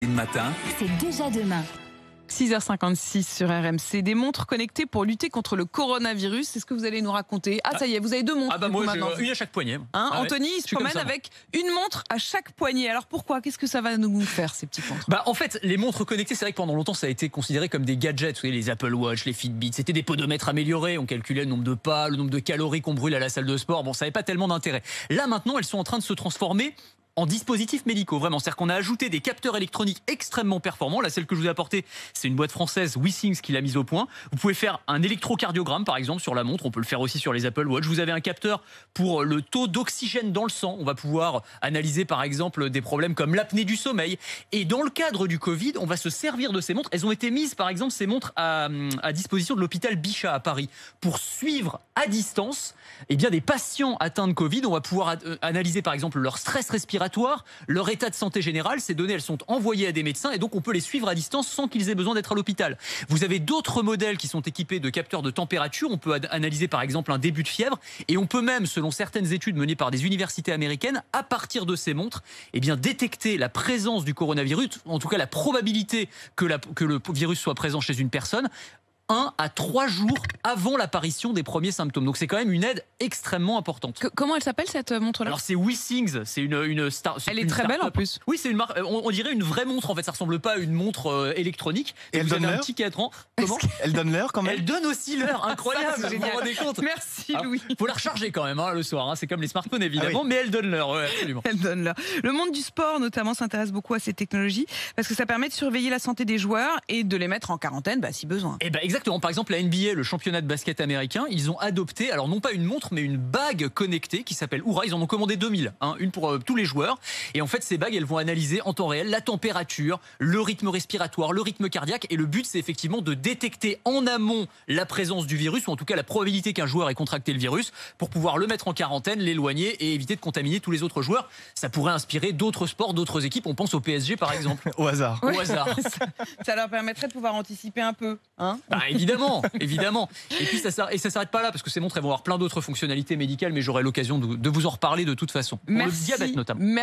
Le matin, C'est déjà demain. 6h56 sur RMC, des montres connectées pour lutter contre le coronavirus. C'est ce que vous allez nous raconter. Ah, ça y est, vous avez deux montres. Moi, maintenant. une à chaque poignet. Anthony, il se promène comme ça, avec une montre à chaque poignet. Alors pourquoi? Qu'est-ce que ça va nous faire, ces petites montres? En fait, les montres connectées, c'est vrai que pendant longtemps, ça a été considéré comme des gadgets. Vous voyez, les Apple Watch, les Fitbit, c'était des podomètres améliorés. On calculait le nombre de pas, le nombre de calories qu'on brûle à la salle de sport. Bon, ça n'avait pas tellement d'intérêt. Là, maintenant, elles sont en train de se transformer en dispositifs médicaux, vraiment. C'est-à-dire qu'on a ajouté des capteurs électroniques extrêmement performants. Là, celle que je vous ai apportée, c'est une boîte française, WeSings, qui l'a mise au point. Vous pouvez faire un électrocardiogramme, par exemple, sur la montre. On peut le faire aussi sur les Apple Watch. Vous avez un capteur pour le taux d'oxygène dans le sang. On va pouvoir analyser, par exemple, des problèmes comme l'apnée du sommeil. Et dans le cadre du Covid, on va se servir de ces montres. Elles ont été mises, par exemple, ces montres à disposition de l'hôpital Bichat à Paris pour suivre à distance des patients atteints de Covid. On va pouvoir analyser, par exemple, leur stress respiratoire, leur état de santé général. Ces données, elles sont envoyées à des médecins et donc on peut les suivre à distance sans qu'ils aient besoin d'être à l'hôpital. Vous avez d'autres modèles qui sont équipés de capteurs de température. On peut analyser par exemple un début de fièvre et on peut même, selon certaines études menées par des universités américaines, à partir de ces montres, détecter la présence du coronavirus, en tout cas la probabilité que le virus soit présent chez une personne 1 à 3 jours avant l'apparition des premiers symptômes. Donc c'est quand même une aide extrêmement importante. Comment elle s'appelle, cette montre-là? Alors c'est WeSings, c'est une star. Elle est très belle en plus. Oui, c'est une marque. On dirait une vraie montre en fait. Ça ressemble pas à une montre électronique. Et elle vous donne avez un l'heure petit cadran. Comment? Elle donne l'heure quand même. Elle donne aussi l'heure. Incroyable. Ça, c'est vous vous génial. rendez compte? Merci Louis. Faut la recharger quand même le soir. C'est comme les smartphones évidemment, mais elle donne l'heure. Ouais, absolument. Elle donne là. Le monde du sport, notamment, s'intéresse beaucoup à ces technologies parce que ça permet de surveiller la santé des joueurs et de les mettre en quarantaine si besoin. Exactement. Par exemple, la NBA, le championnat de basket américain, ils ont adopté, alors non pas une montre, mais une bague connectée qui s'appelle Oura. Ils en ont commandé 2000, une pour tous les joueurs. Et en fait, ces bagues, elles vont analyser en temps réel la température, le rythme respiratoire, le rythme cardiaque. Et le but, c'est effectivement de détecter en amont la présence du virus, ou en tout cas la probabilité qu'un joueur ait contracté le virus, pour pouvoir le mettre en quarantaine, l'éloigner et éviter de contaminer tous les autres joueurs. Ça pourrait inspirer d'autres sports, d'autres équipes. On pense au PSG, par exemple. Au hasard. Au hasard. Ça leur permettrait de pouvoir anticiper un peu. Évidemment. Et puis ça s'arrête pas là, parce que ces montres, elles vont avoir plein d'autres fonctionnalités médicales, mais j'aurai l'occasion de vous en reparler de toute façon. Pour le diabète notamment.